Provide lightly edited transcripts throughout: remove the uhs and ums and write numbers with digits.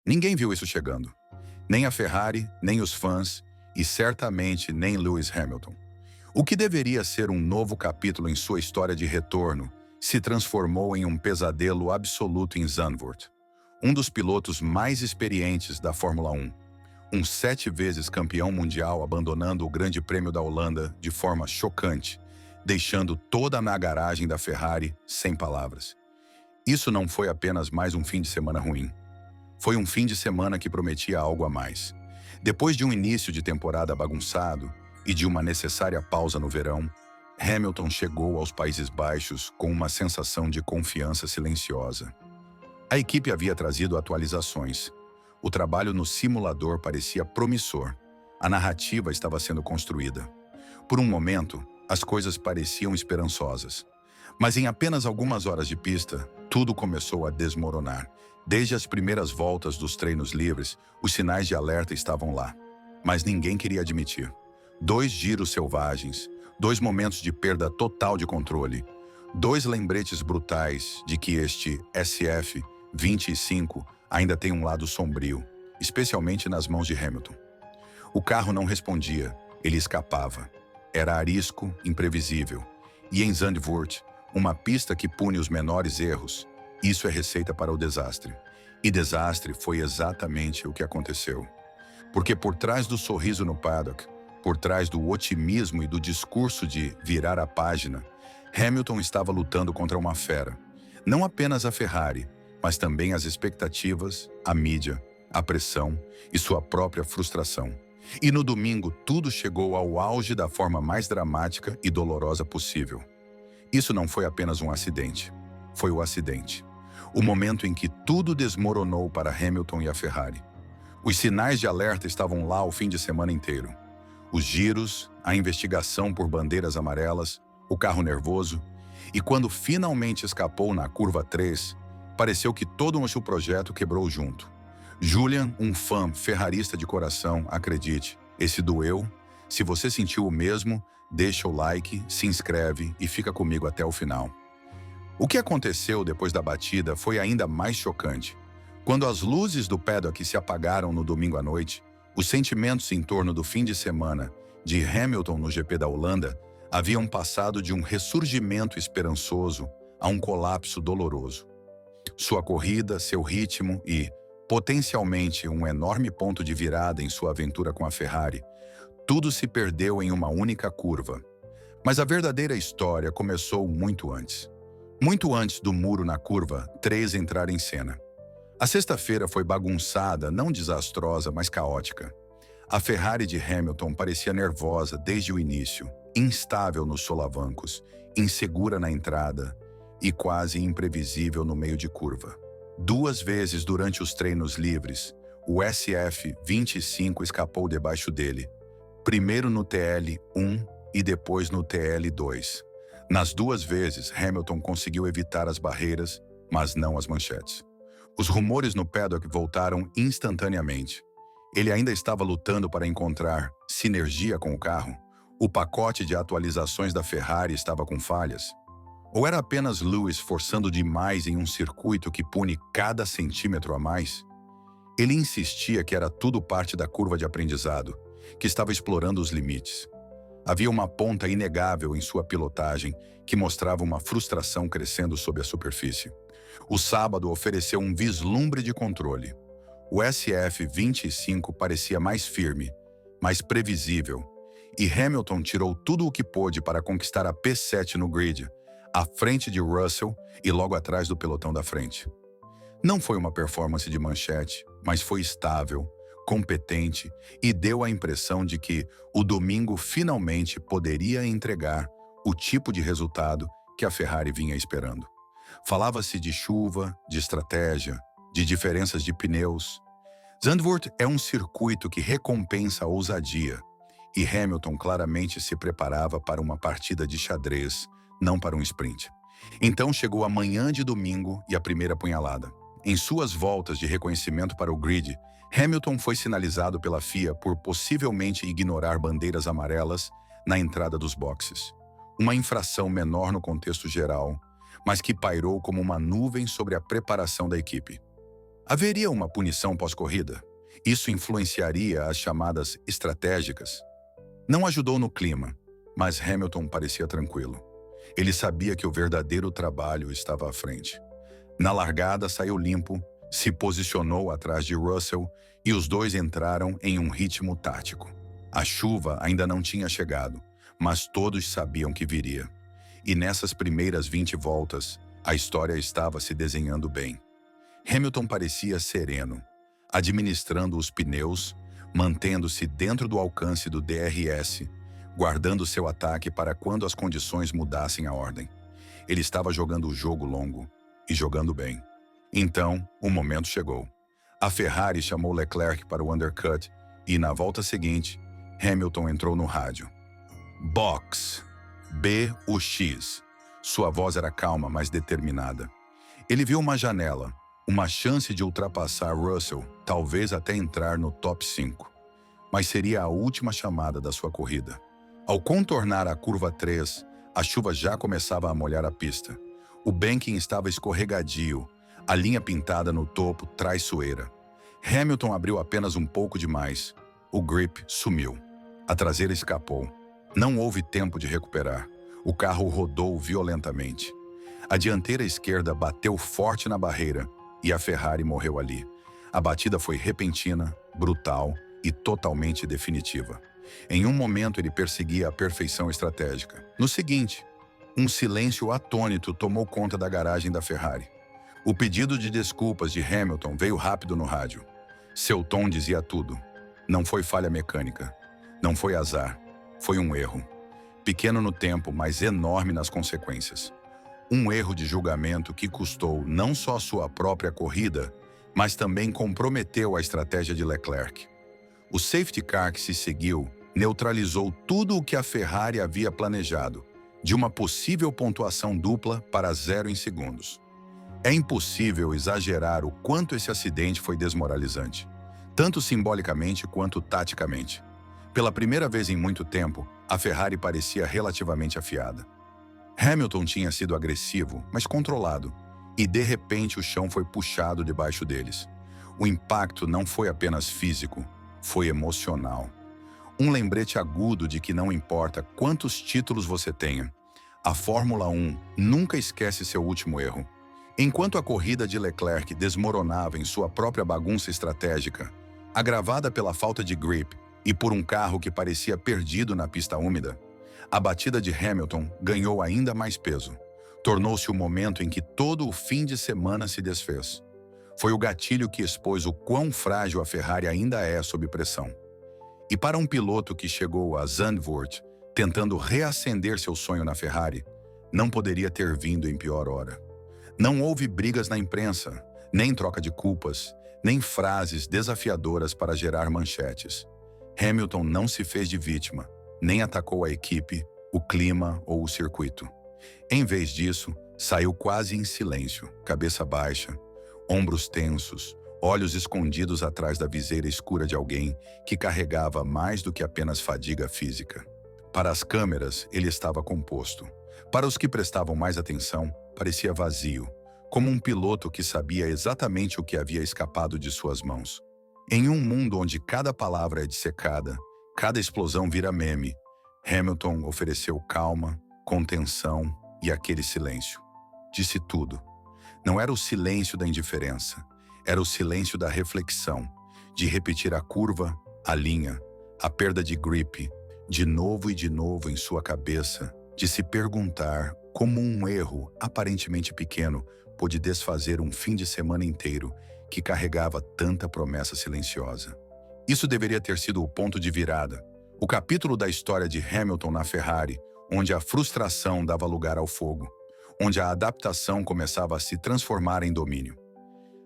Ninguém viu isso chegando. Nem a Ferrari, nem os fãs e certamente nem Lewis Hamilton. O que deveria ser um novo capítulo em sua história de retorno se transformou em um pesadelo absoluto em Zandvoort, um dos pilotos mais experientes da Fórmula 1. Um 7 vezes campeão mundial abandonando o Grande Prêmio da Holanda de forma chocante, deixando toda na garagem da Ferrari sem palavras. Isso não foi apenas mais um fim de semana ruim. Foi um fim de semana que prometia algo a mais. Depois de um início de temporada bagunçado e de uma necessária pausa no verão, Hamilton chegou aos Países Baixos com uma sensação de confiança silenciosa. A equipe havia trazido atualizações. O trabalho no simulador parecia promissor. A narrativa estava sendo construída. Por um momento, as coisas pareciam esperançosas. Mas em apenas algumas horas de pista, tudo começou a desmoronar. Desde as primeiras voltas dos treinos livres, os sinais de alerta estavam lá. Mas ninguém queria admitir. 2 giros selvagens, 2 momentos de perda total de controle, 2 lembretes brutais de que este SF-25 ainda tem um lado sombrio, especialmente nas mãos de Hamilton. O carro não respondia, ele escapava. Era arisco, imprevisível. E em Zandvoort, uma pista que pune os menores erros, isso é receita para o desastre. E desastre foi exatamente o que aconteceu. Porque por trás do sorriso no paddock, por trás do otimismo e do discurso de virar a página, Hamilton estava lutando contra uma fera. Não apenas a Ferrari, mas também as expectativas, a mídia, a pressão e sua própria frustração. E no domingo, tudo chegou ao auge da forma mais dramática e dolorosa possível. Isso não foi apenas um acidente. Foi o acidente. O momento em que tudo desmoronou para Hamilton e a Ferrari. Os sinais de alerta estavam lá o fim de semana inteiro. Os giros, a investigação por bandeiras amarelas, o carro nervoso. E quando finalmente escapou na curva 3, pareceu que todo o projeto quebrou junto. Julian, um fã ferrarista de coração, acredite, esse doeu. Se você sentiu o mesmo, deixa o like, se inscreve e fica comigo até o final. O que aconteceu depois da batida foi ainda mais chocante. Quando as luzes do paddock se apagaram no domingo à noite, os sentimentos em torno do fim de semana de Hamilton no GP da Holanda haviam passado de um ressurgimento esperançoso a um colapso doloroso. Sua corrida, seu ritmo e, potencialmente, um enorme ponto de virada em sua aventura com a Ferrari, tudo se perdeu em uma única curva. Mas a verdadeira história começou muito antes. Muito antes do muro na curva 3 entrar em cena. A sexta-feira foi bagunçada, não desastrosa, mas caótica. A Ferrari de Hamilton parecia nervosa desde o início, instável nos solavancos, insegura na entrada e quase imprevisível no meio de curva. 2 vezes durante os treinos livres, o SF-25 escapou debaixo dele, primeiro no TL1 e depois no TL2. Nas 2 vezes, Hamilton conseguiu evitar as barreiras, mas não as manchetes. Os rumores no paddock voltaram instantaneamente. Ele ainda estava lutando para encontrar sinergia com o carro? O pacote de atualizações da Ferrari estava com falhas? Ou era apenas Lewis forçando demais em um circuito que pune cada centímetro a mais? Ele insistia que era tudo parte da curva de aprendizado, que estava explorando os limites. Havia uma ponta inegável em sua pilotagem que mostrava uma frustração crescendo sob a superfície. O sábado ofereceu um vislumbre de controle. O SF-25 parecia mais firme, mais previsível, e Hamilton tirou tudo o que pôde para conquistar a P7 no grid, à frente de Russell e logo atrás do pelotão da frente. Não foi uma performance de manchete, mas foi estável, competente e deu a impressão de que o domingo finalmente poderia entregar o tipo de resultado que a Ferrari vinha esperando. Falava-se de chuva, de estratégia, de diferenças de pneus. Zandvoort é um circuito que recompensa a ousadia, e Hamilton claramente se preparava para uma partida de xadrez, não para um sprint. Então chegou a manhã de domingo e a primeira punhalada. Em suas voltas de reconhecimento para o grid, Hamilton foi sinalizado pela FIA por possivelmente ignorar bandeiras amarelas na entrada dos boxes. Uma infração menor no contexto geral, mas que pairou como uma nuvem sobre a preparação da equipe. Haveria uma punição pós-corrida? Isso influenciaria as chamadas estratégicas? Não ajudou no clima, mas Hamilton parecia tranquilo. Ele sabia que o verdadeiro trabalho estava à frente. Na largada, saiu limpo, se posicionou atrás de Russell e os dois entraram em um ritmo tático. A chuva ainda não tinha chegado, mas todos sabiam que viria. E nessas primeiras 20 voltas, a história estava se desenhando bem. Hamilton parecia sereno, administrando os pneus, mantendo-se dentro do alcance do DRS, guardando seu ataque para quando as condições mudassem a ordem. Ele estava jogando o jogo longo e jogando bem. Então, o momento chegou. A Ferrari chamou Leclerc para o undercut e, na volta seguinte, Hamilton entrou no rádio. Box. BUX. Sua voz era calma, mas determinada. Ele viu uma janela, uma chance de ultrapassar Russell, talvez até entrar no top 5. Mas seria a última chamada da sua corrida. Ao contornar a curva 3, a chuva já começava a molhar a pista. O banking estava escorregadio, a linha pintada no topo traiçoeira. Hamilton abriu apenas um pouco demais. O grip sumiu. A traseira escapou. Não houve tempo de recuperar. O carro rodou violentamente. A dianteira esquerda bateu forte na barreira e a Ferrari morreu ali. A batida foi repentina, brutal e totalmente definitiva. Em um momento ele perseguia a perfeição estratégica. No seguinte, um silêncio atônito tomou conta da garagem da Ferrari. O pedido de desculpas de Hamilton veio rápido no rádio. Seu tom dizia tudo. Não foi falha mecânica. Não foi azar. Foi um erro. Pequeno no tempo, mas enorme nas consequências. Um erro de julgamento que custou não só sua própria corrida, mas também comprometeu a estratégia de Leclerc. O safety car que se seguiu neutralizou tudo o que a Ferrari havia planejado, de uma possível pontuação dupla para 0 em segundos. É impossível exagerar o quanto esse acidente foi desmoralizante, tanto simbolicamente quanto taticamente. Pela primeira vez em muito tempo, a Ferrari parecia relativamente afiada. Hamilton tinha sido agressivo, mas controlado, e de repente o chão foi puxado debaixo deles. O impacto não foi apenas físico, foi emocional. Um lembrete agudo de que não importa quantos títulos você tenha, a Fórmula 1 nunca esquece seu último erro. Enquanto a corrida de Leclerc desmoronava em sua própria bagunça estratégica, agravada pela falta de grip e por um carro que parecia perdido na pista úmida, a batida de Hamilton ganhou ainda mais peso. Tornou-se o momento em que todo o fim de semana se desfez. Foi o gatilho que expôs o quão frágil a Ferrari ainda é sob pressão. E para um piloto que chegou a Zandvoort tentando reacender seu sonho na Ferrari, não poderia ter vindo em pior hora. Não houve brigas na imprensa, nem troca de culpas, nem frases desafiadoras para gerar manchetes. Hamilton não se fez de vítima, nem atacou a equipe, o clima ou o circuito. Em vez disso, saiu quase em silêncio, cabeça baixa, ombros tensos, olhos escondidos atrás da viseira escura de alguém que carregava mais do que apenas fadiga física. Para as câmeras, ele estava composto. Para os que prestavam mais atenção, parecia vazio, como um piloto que sabia exatamente o que havia escapado de suas mãos. Em um mundo onde cada palavra é dissecada, cada explosão vira meme, Hamilton ofereceu calma, contenção e aquele silêncio. Disse tudo. Não era o silêncio da indiferença, era o silêncio da reflexão, de repetir a curva, a linha, a perda de grip, de novo e de novo em sua cabeça, de se perguntar como um erro aparentemente pequeno pôde desfazer um fim de semana inteiro que carregava tanta promessa silenciosa. Isso deveria ter sido o ponto de virada, o capítulo da história de Hamilton na Ferrari, onde a frustração dava lugar ao fogo, onde a adaptação começava a se transformar em domínio.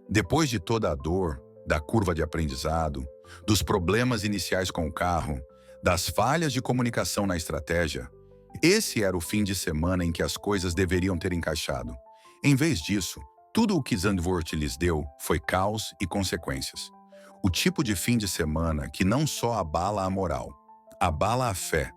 Depois de toda a dor, da curva de aprendizado, dos problemas iniciais com o carro, das falhas de comunicação na estratégia, esse era o fim de semana em que as coisas deveriam ter encaixado. Em vez disso, tudo o que Zandvoort lhes deu foi caos e consequências. O tipo de fim de semana que não só abala a moral, abala a fé.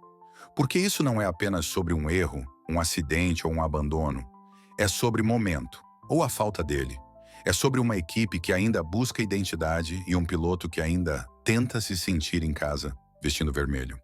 Porque isso não é apenas sobre um erro, um acidente ou um abandono. É sobre momento, ou a falta dele. É sobre uma equipe que ainda busca identidade e um piloto que ainda tenta se sentir em casa, vestindo vermelho.